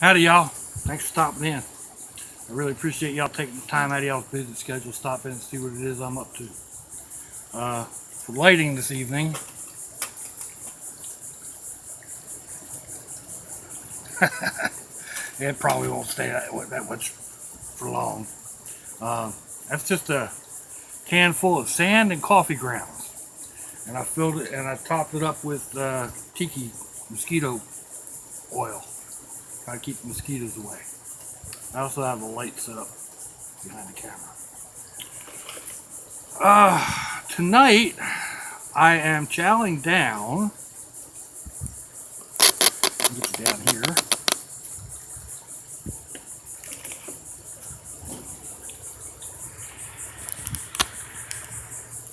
Howdy, y'all. Thanks for stopping in. I really appreciate y'all taking the time out of y'all's busy schedule to stop in and see what it is I'm up to. For lighting this evening, it probably won't stay that much for long. That's just a can full of sand and coffee grounds. And I filled it and I topped it up with tiki mosquito oil. Try to keep the mosquitoes away. I also have a light set up behind the camera. Tonight I am chowing down. Get it down here.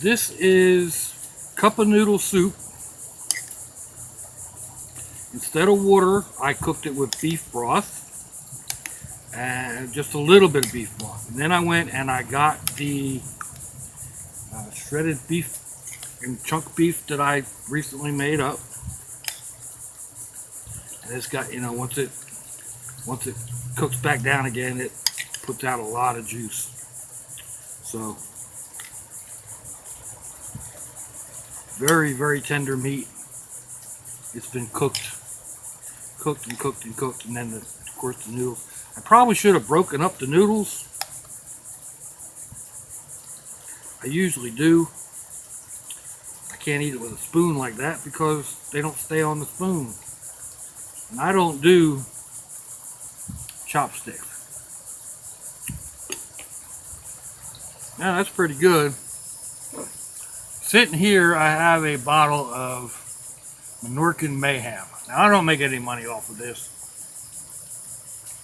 This is cup of noodle soup. Instead of water, I cooked it with beef broth and just a little bit of beef broth. And then I went and I got the shredded beef and chunk beef that I recently made up. And it's got, you know, once it cooks back down again, it puts out a lot of juice. So very, very tender meat. It's been cooked and cooked and cooked, and then of course the noodles. I probably should have broken up the noodles. I usually do. I can't eat it with a spoon like that because they don't stay on the spoon. And I don't do chopsticks. Now that's pretty good. Sitting here, I have a bottle of Menorcan Mayhem. Now I don't make any money off of this.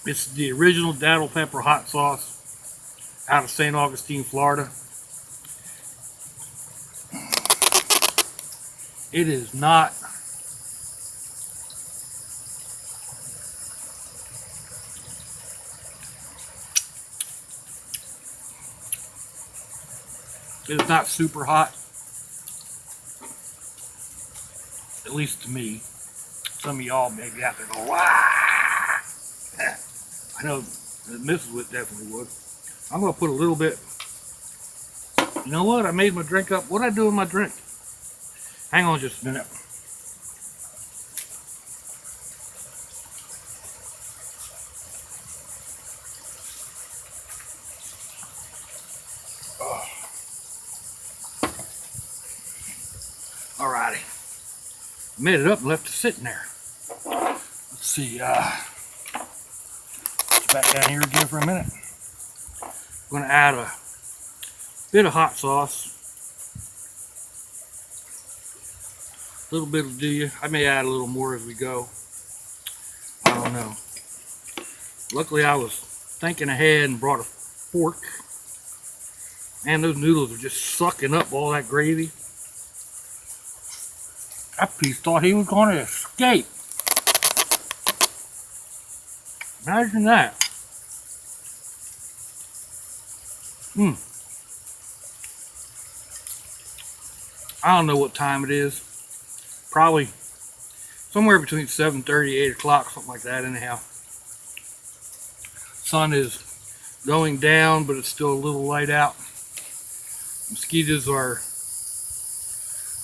It's the original Daddle Pepper hot sauce out of St. Augustine, Florida. It is not super hot, at least to me. Some of y'all maybe have to go, "Wah!" I know Mrs. Witt definitely would. I'm going to put a little bit. You know what? I made my drink up. What did I do with my drink? Hang on just a minute. Alrighty. Made it up and left it sitting there. Let's see. Back down here again for a minute. I'm going to add a bit of hot sauce. A little bit will do you. I may add a little more as we go. I don't know. Luckily I was thinking ahead and brought a fork. And those noodles are just sucking up all that gravy. That piece thought he was going to escape. Imagine that. I don't know what time it is. Probably somewhere between 7:30, 8 o'clock, something like that anyhow. Sun is going down, but it's still a little light out. Mosquitoes are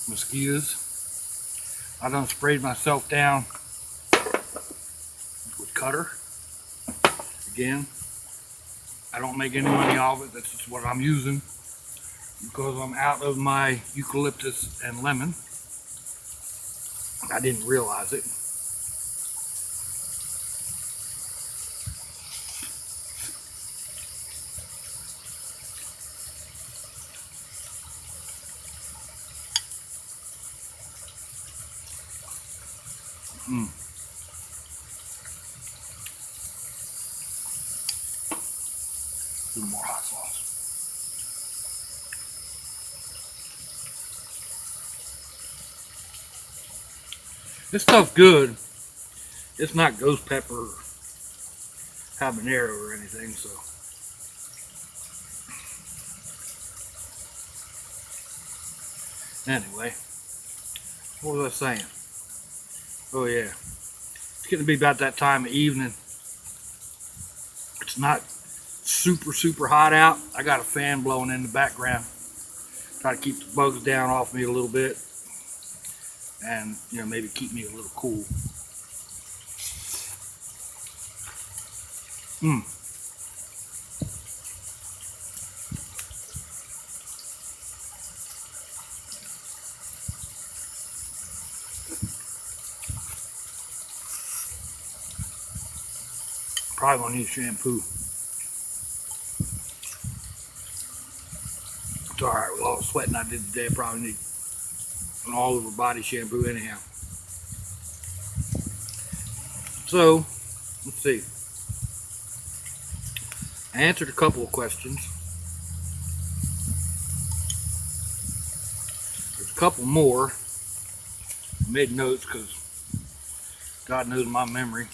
mosquitoes. I done sprayed myself down with cutter. Again, I don't make any money off it. That's just what I'm using because I'm out of my eucalyptus and lemon. I didn't realize it. A little more hot sauce. This stuff's good. It's not ghost pepper or habanero or anything, so. Anyway, what was I saying? Oh yeah, it's getting to be about that time of evening. not super hot out. I got a fan blowing in the background. Try to keep the bugs down off me a little bit. And, you know, maybe keep me a little cool. Probably gonna need shampoo. It's alright, with all the sweating I did today, I probably need an all over body shampoo anyhow. So, let's see. I answered a couple of questions. There's a couple more. I made notes because God knows my memory.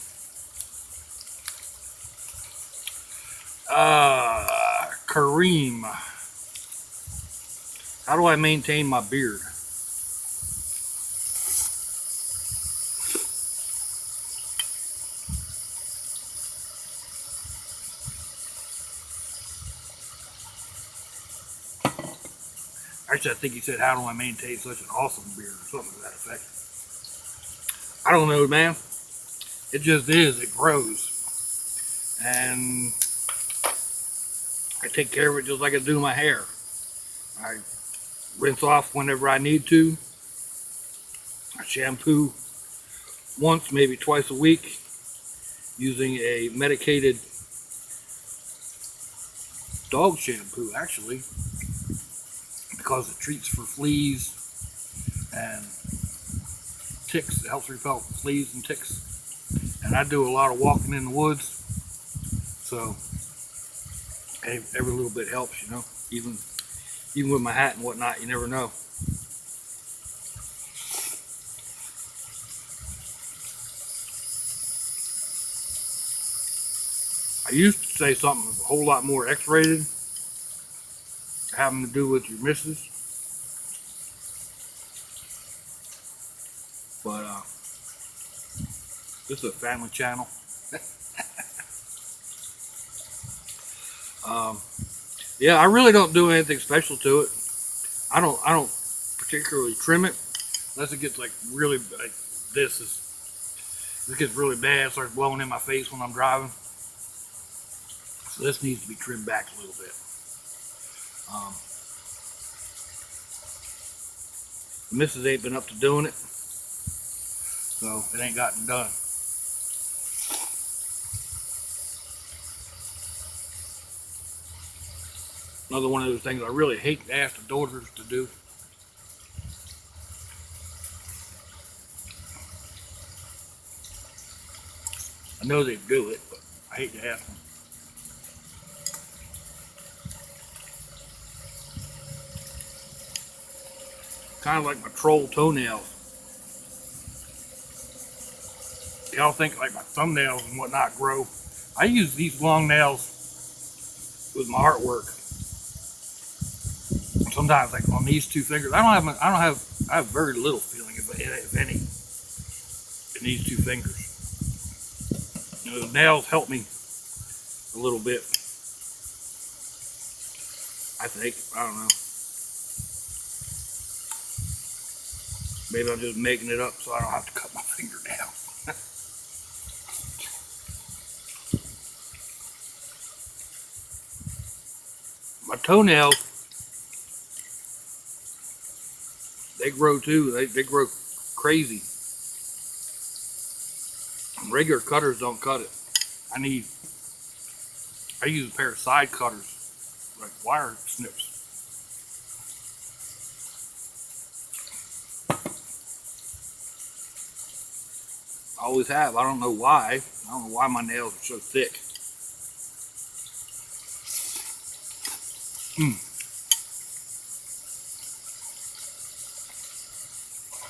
Kareem. How do I maintain my beard? Actually, I think he said, how do I maintain such an awesome beard, or something to that effect. I don't know, man. It just is. It grows. And I take care of it just like I do my hair. I rinse off whenever I need to. I shampoo once, maybe twice a week, using a medicated dog shampoo, actually, because it treats for fleas and ticks. It helps repel fleas and ticks. And I do a lot of walking in the woods, so every little bit helps, you know. Even with my hat and whatnot, you never know. I used to say something a whole lot more X-rated, having to do with your missus, but this is a family channel. Yeah, I really don't do anything special to it. I don't particularly trim it unless it gets like really like this gets really bad. It starts blowing in my face when I'm driving. So this needs to be trimmed back a little bit. The missus ain't been up to doing it, so it ain't gotten done. Another one of those things I really hate to ask the daughters to do. I know they do it, but I hate to ask them. Kind of like my troll toenails. Y'all think like my thumbnails and whatnot grow. I use these long nails with my artwork. Sometimes, like on these two fingers, I have very little feeling, if any, in these two fingers. You know, the nails help me a little bit. I think. I don't know. Maybe I'm just making it up so I don't have to cut my finger down. My toenails, they grow too. They grow crazy. Regular cutters don't cut it. I use a pair of side cutters, like wire snips. I always have. I don't know why. I don't know why my nails are so thick.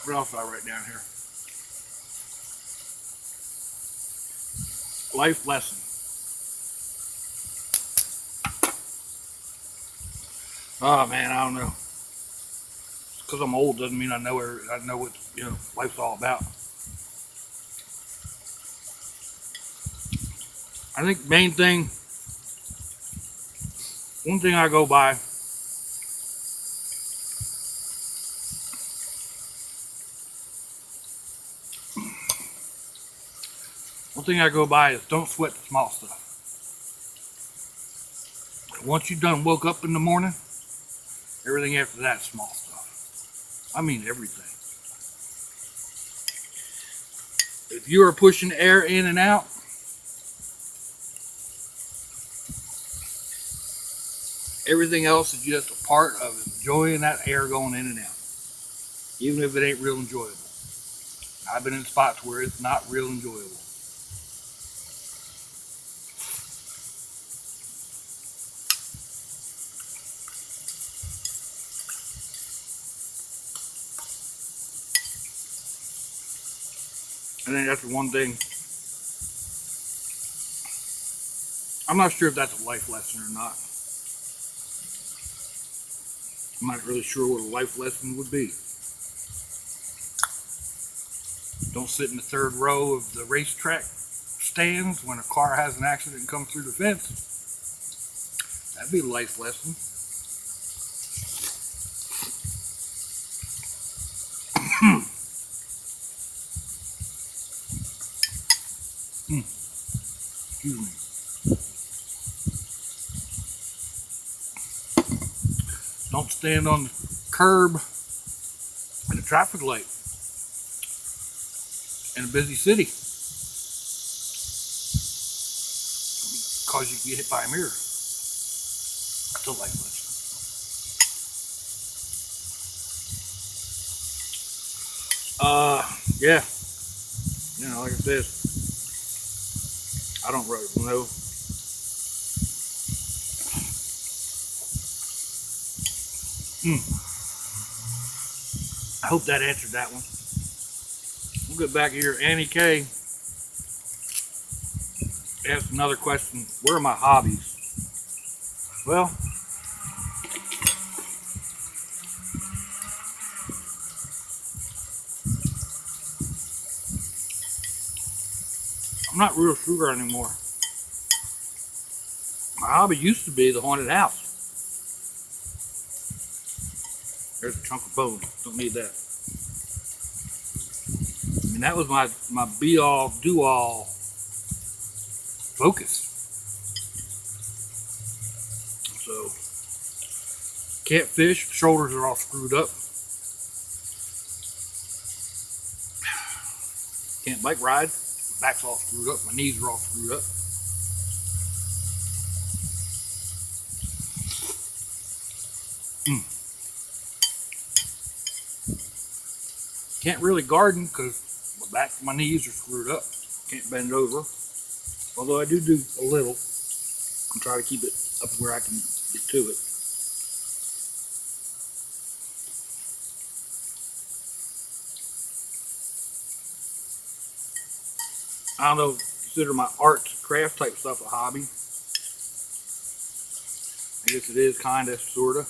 What else did I write down here? Life lesson. Oh man, I don't know. Because I'm old doesn't mean I know what life's all about. I think the main thing One thing I go by, is don't sweat the small stuff. Once you've done woke up in the morning, everything after that is small stuff. I mean everything. If you are pushing air in and out, everything else is just a part of enjoying that air going in and out, even if it ain't real enjoyable. I've been in spots where it's not real enjoyable. I think that's the one thing. I'm not sure if that's a life lesson or not. I'm not really sure what a life lesson would be. Don't sit in the third row of the racetrack stands when a car has an accident and comes through the fence. That'd be a life lesson. Excuse me. Don't stand on the curb at a traffic light in a busy city because you can get hit by a mirror. That's a life lesson. Yeah. You know, like I said, I don't really know. I hope that answered that one. We'll get back here. Annie K asked another question. Where are my hobbies? Well, I'm not real sure anymore. My hobby used to be the haunted house. There's a chunk of bone. Don't need that. I mean, that was my be-all, do-all focus. So, can't fish. Shoulders are all screwed up. Can't bike ride. My back's all screwed up. My knees are all screwed up. Can't really garden because my back and my knees are screwed up. Can't bend over. Although I do a little. And try to keep it up where I can get to it. I don't know, consider my arts, craft type stuff a hobby. I guess it is, kind of, sort of.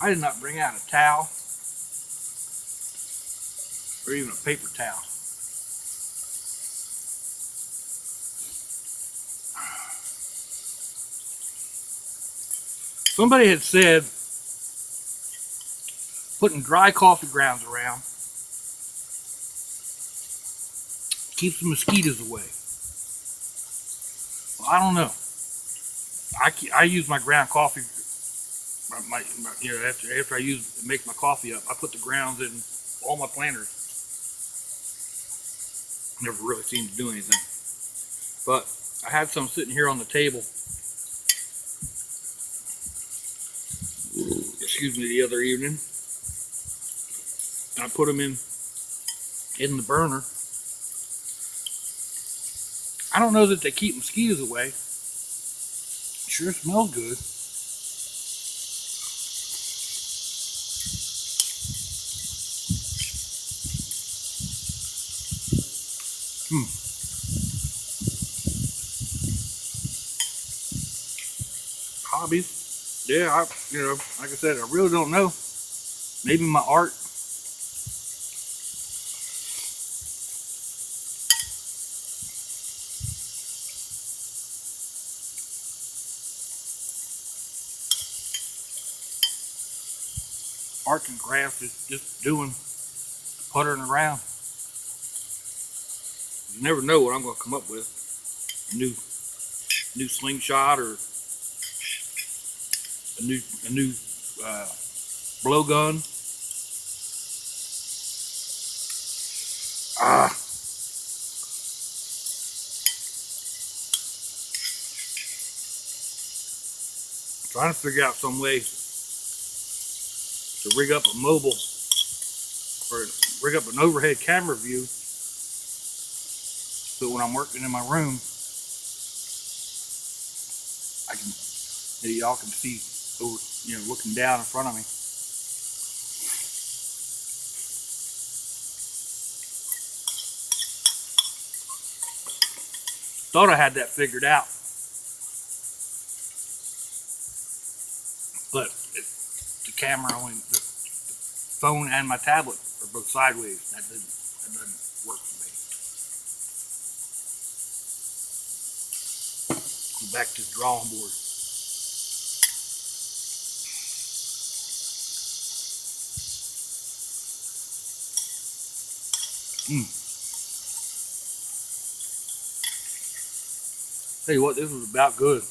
I did not bring out a towel or even a paper towel. Somebody had said putting dry coffee grounds around keeps the mosquitoes away. Well, I don't know. I use my ground coffee. After I make my coffee up, I put the grounds in all my planters. Never really seemed to do anything. But I had some sitting here on the table. Excuse me, the other evening. I put them in the burner. I don't know that they keep mosquitoes away. Sure smells good. Hobbies. Yeah, like I said, I really don't know. Maybe my art. arts and crafts, just doing, puttering around. You never know what I'm going to come up with. A new slingshot, or a new blowgun. Trying to figure out some way to rig up a mobile, or rig up an overhead camera view, so when I'm working in my room, y'all can see over, looking down in front of me. Thought I had that figured out, but the camera only, the phone and my tablet are both sideways. That doesn't work for me. Go back to the drawing board. Tell you what, this was about good.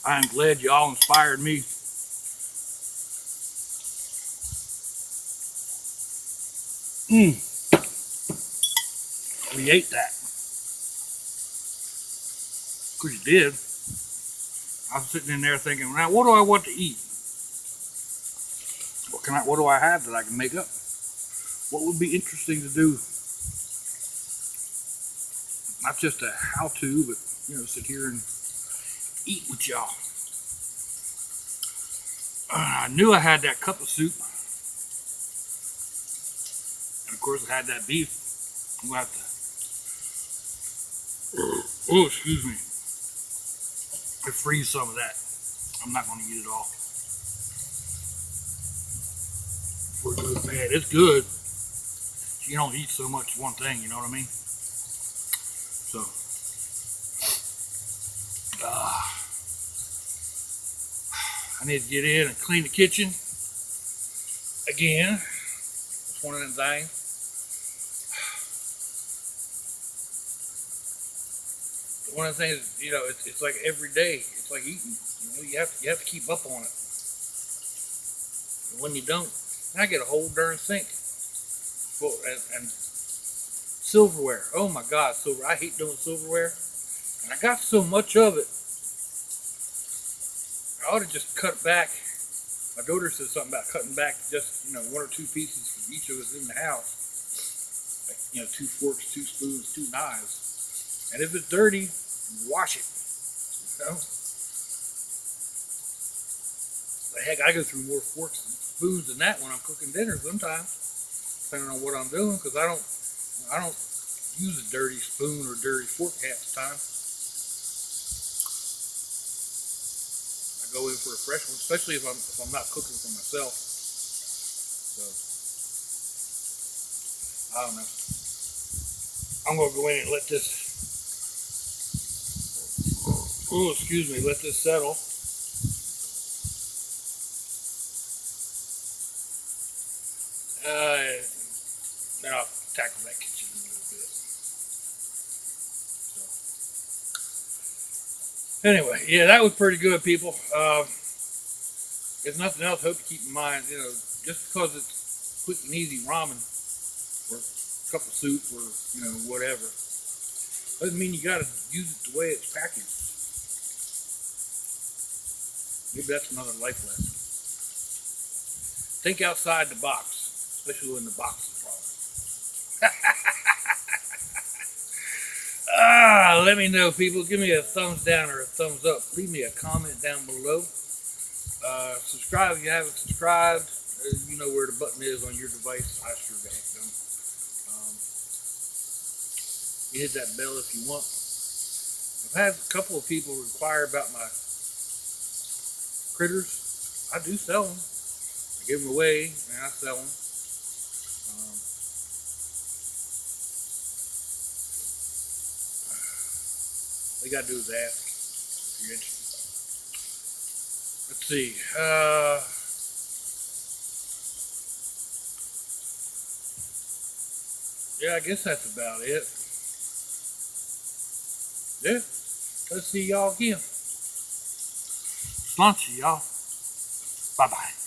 I'm glad y'all inspired me. We ate that. Because you did. I was sitting in there thinking, now what do I want to eat? What do I have that I can make up? What would be interesting to do? Not just a how-to, but sit here and eat with y'all. I knew I had that cup of soup, and of course I had that beef. I'm gonna have to, excuse me, I freeze some of that. I'm not gonna eat it all. For good, bad. It's good. You don't eat so much one thing, you know what I mean? So, I need to get in and clean the kitchen again. It's one of them things. One of the things, it's like every day. It's like eating. You have to keep up on it. And when you don't, I get a whole darn sink full and silverware. Oh my God, silver! I hate doing silverware, and I got so much of it. I ought to just cut back. My daughter said something about cutting back just, 1 or 2 pieces for each of us in the house. Like, 2 forks, 2 spoons, 2 knives. And if it's dirty, wash it. But heck, I go through more forks and spoons than that when I'm cooking dinner sometimes, depending on what I'm doing, because I don't use a dirty spoon or dirty fork half the time. Go in for a fresh one, especially if I'm not cooking for myself. So I don't know. I'm gonna go in and let this. Let this settle. Then I'll tackle that kitchen in a little bit. So. Anyway, yeah, that was pretty good, people. If nothing else, hope to keep in mind, just because it's quick and easy ramen or a cup of soup or, whatever, doesn't mean you got to use it the way it's packaged. Maybe that's another life lesson. Think outside the box, especially when the box is wrong. Let me know, people. Give me a thumbs down or a thumbs up. Leave me a comment down below. Subscribe if you haven't subscribed. You know where the button is on your device. I sure the heck don't. You hit that bell if you want. I've had a couple of people inquire about my critters. I do sell them. I give them away and I sell them. All you gotta do is ask if you're interested. see. Yeah, I guess that's about it. Yeah. Let's see y'all again. It's lunchy, y'all. Bye-bye.